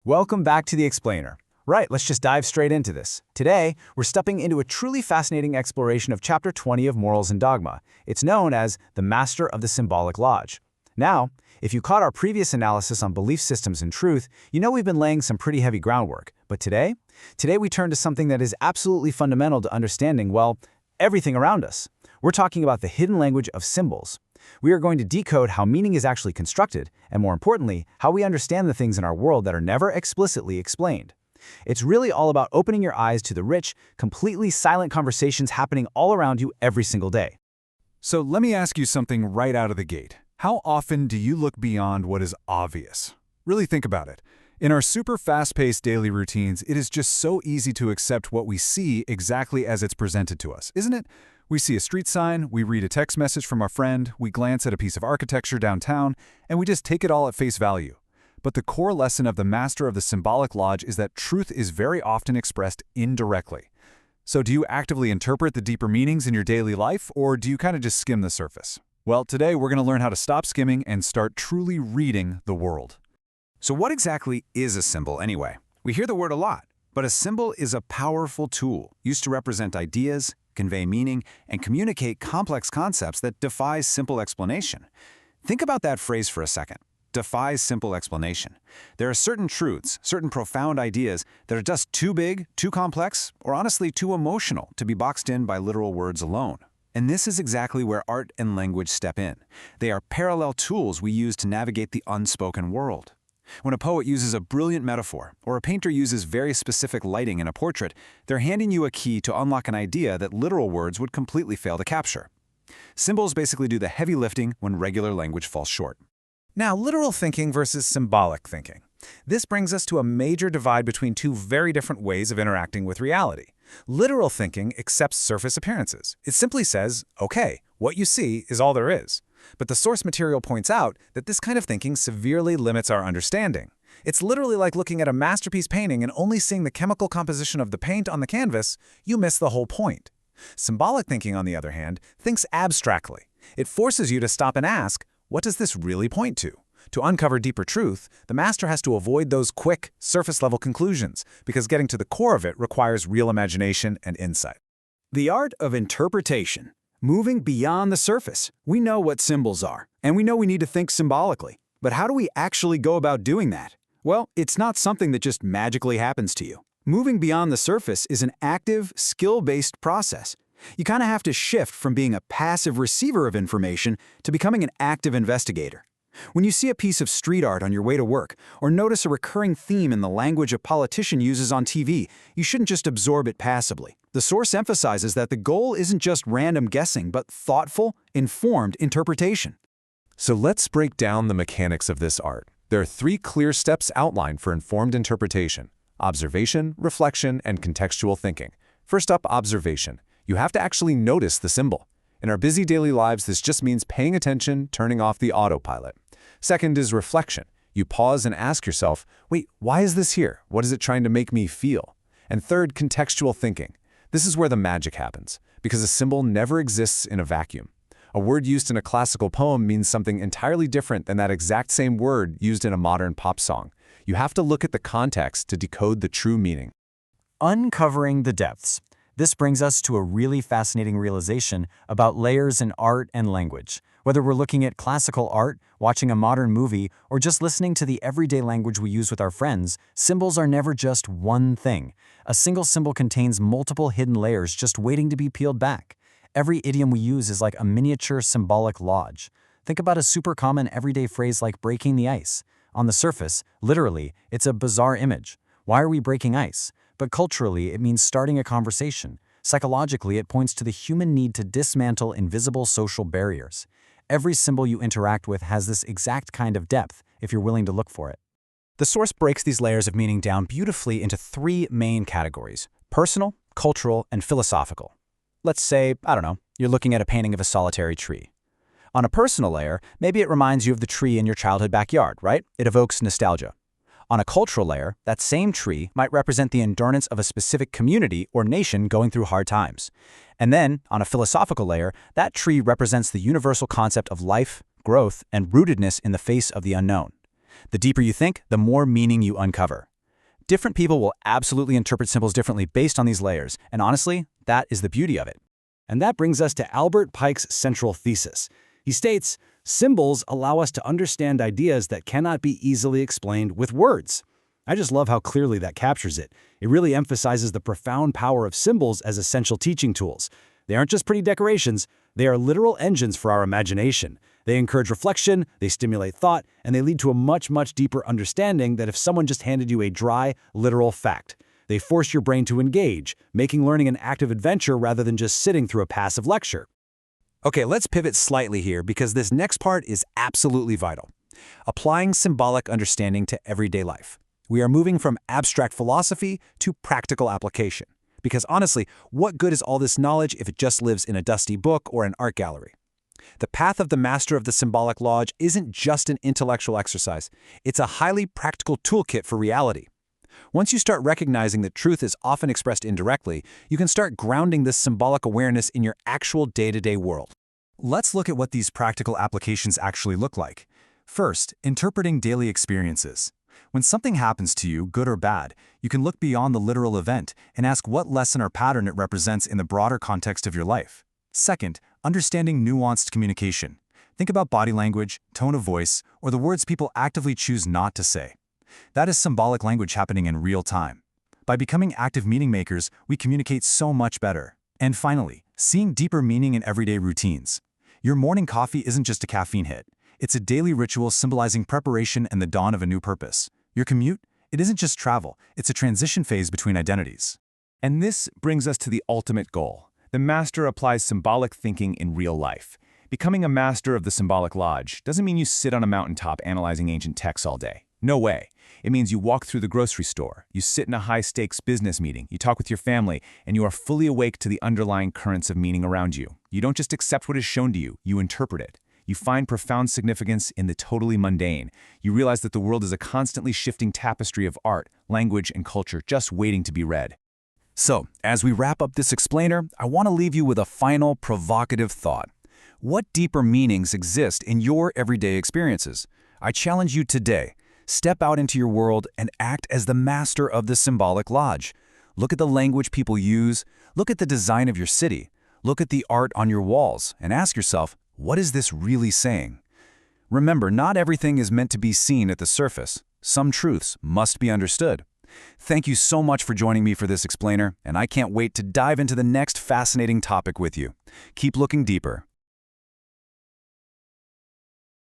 Welcome back to The Explainer. Right, let's just dive straight into this. Today, we're stepping into a truly fascinating exploration of Chapter 20 of Morals and Dogma. It's known as the Master of the Symbolic Lodge. Now, if you caught our previous analysis on belief systems and truth, you know we've been laying some pretty heavy groundwork. But today we turn to something that is absolutely fundamental to understanding, well, everything around us. We're talking about the hidden language of symbols. We are going to decode how meaning is actually constructed, and more importantly, how we understand the things in our world that are never explicitly explained. It's really all about opening your eyes to the rich, completely silent conversations happening all around you every single day. So let me ask you something right out of the gate. How often do you look beyond what is obvious? Really think about it. In our super fast-paced daily routines, it is just so easy to accept what we see exactly as it's presented to us, isn't it? We see a street sign, we read a text message from our friend, we glance at a piece of architecture downtown, and we just take it all at face value. But the core lesson of the Master of the Symbolic Lodge is that truth is very often expressed indirectly. So do you actively interpret the deeper meanings in your daily life, or do you kind of just skim the surface? Well, today we're going to learn how to stop skimming and start truly reading the world. So what exactly is a symbol anyway? We hear the word a lot, but a symbol is a powerful tool used to represent ideas, convey meaning, and communicate complex concepts that defies simple explanation. Think about that phrase for a second. Defies simple explanation. There are certain truths, certain profound ideas that are just too big, too complex, or honestly too emotional to be boxed in by literal words alone. And this is exactly where art and language step in. They are parallel tools we use to navigate the unspoken world. When a poet uses a brilliant metaphor, or a painter uses very specific lighting in a portrait, they're handing you a key to unlock an idea that literal words would completely fail to capture. Symbols basically do the heavy lifting when regular language falls short. Now, literal thinking versus symbolic thinking. This brings us to a major divide between two very different ways of interacting with reality. Literal thinking accepts surface appearances. It simply says, okay, what you see is all there is. But the source material points out that this kind of thinking severely limits our understanding. It's literally like looking at a masterpiece painting and only seeing the chemical composition of the paint on the canvas. You miss the whole point. Symbolic thinking, on the other hand, thinks abstractly. It forces you to stop and ask, what does this really point to? To uncover deeper truth, the master has to avoid those quick, surface-level conclusions, because getting to the core of it requires real imagination and insight. The art of interpretation. Moving beyond the surface. We know what symbols are, and we know we need to think symbolically. But how do we actually go about doing that? Well, it's not something that just magically happens to you. Moving beyond the surface is an active, skill-based process. You kind of have to shift from being a passive receiver of information to becoming an active investigator. When you see a piece of street art on your way to work, or notice a recurring theme in the language a politician uses on TV, you shouldn't just absorb it passively. The source emphasizes that the goal isn't just random guessing, but thoughtful, informed interpretation. So let's break down the mechanics of this art. There are 3 clear steps outlined for informed interpretation: observation, reflection, and contextual thinking. First up, observation. You have to actually notice the symbol. In our busy daily lives, this just means paying attention, turning off the autopilot. Second is reflection. You pause and ask yourself, wait, why is this here? What is it trying to make me feel? And third, contextual thinking. This is where the magic happens, because a symbol never exists in a vacuum. A word used in a classical poem means something entirely different than that exact same word used in a modern pop song. You have to look at the context to decode the true meaning. Uncovering the depths. This brings us to a really fascinating realization about layers in art and language. Whether we're looking at classical art, watching a modern movie, or just listening to the everyday language we use with our friends, symbols are never just one thing. A single symbol contains multiple hidden layers just waiting to be peeled back. Every idiom we use is like a miniature symbolic lodge. Think about a super common everyday phrase like breaking the ice. On the surface, literally, it's a bizarre image. Why are we breaking ice? But culturally, it means starting a conversation. Psychologically, it points to the human need to dismantle invisible social barriers. Every symbol you interact with has this exact kind of depth, if you're willing to look for it. The source breaks these layers of meaning down beautifully into 3 main categories: personal, cultural, and philosophical. Let's say, I don't know, you're looking at a painting of a solitary tree. On a personal layer, maybe it reminds you of the tree in your childhood backyard, right? It evokes nostalgia. On a cultural layer, that same tree might represent the endurance of a specific community or nation going through hard times. And then, on a philosophical layer, that tree represents the universal concept of life, growth, and rootedness in the face of the unknown. The deeper you think, the more meaning you uncover. Different people will absolutely interpret symbols differently based on these layers, and honestly, that is the beauty of it. And that brings us to Albert Pike's central thesis. He states, symbols allow us to understand ideas that cannot be easily explained with words. I just love how clearly that captures it. It really emphasizes the profound power of symbols as essential teaching tools. They aren't just pretty decorations, they are literal engines for our imagination. They encourage reflection, they stimulate thought, and they lead to a much, much deeper understanding than if someone just handed you a dry, literal fact. They force your brain to engage, making learning an active adventure rather than just sitting through a passive lecture. Okay, let's pivot slightly here because this next part is absolutely vital. Applying symbolic understanding to everyday life. We are moving from abstract philosophy to practical application. Because honestly, what good is all this knowledge if it just lives in a dusty book or an art gallery? The path of the master of the Symbolic Lodge isn't just an intellectual exercise. It's a highly practical toolkit for reality. Once you start recognizing that truth is often expressed indirectly, you can start grounding this symbolic awareness in your actual day-to-day world. Let's look at what these practical applications actually look like. First, interpreting daily experiences. When something happens to you, good or bad, you can look beyond the literal event and ask what lesson or pattern it represents in the broader context of your life. Second, understanding nuanced communication. Think about body language, tone of voice, or the words people actively choose not to say. That is symbolic language happening in real time. By becoming active meaning makers, we communicate so much better. And finally, seeing deeper meaning in everyday routines. Your morning coffee isn't just a caffeine hit. It's a daily ritual symbolizing preparation and the dawn of a new purpose. Your commute? It isn't just travel. It's a transition phase between identities. And this brings us to the ultimate goal. The master applies symbolic thinking in real life. Becoming a master of the Symbolic Lodge doesn't mean you sit on a mountaintop analyzing ancient texts all day. No way. It means you walk through the grocery store, you sit in a high-stakes business meeting, you talk with your family, and you are fully awake to the underlying currents of meaning around you. You don't just accept what is shown to you, you interpret it. You find profound significance in the totally mundane. You realize that the world is a constantly shifting tapestry of art, language, and culture just waiting to be read. So, as we wrap up this explainer, I want to leave you with a final provocative thought. What deeper meanings exist in your everyday experiences? I challenge you today. Step out into your world and act as the master of the Symbolic Lodge. Look at the language people use, look at the design of your city, look at the art on your walls, and ask yourself, what is this really saying? Remember, not everything is meant to be seen at the surface. Some truths must be understood. Thank you so much for joining me for this explainer, and I can't wait to dive into the next fascinating topic with you. Keep looking deeper.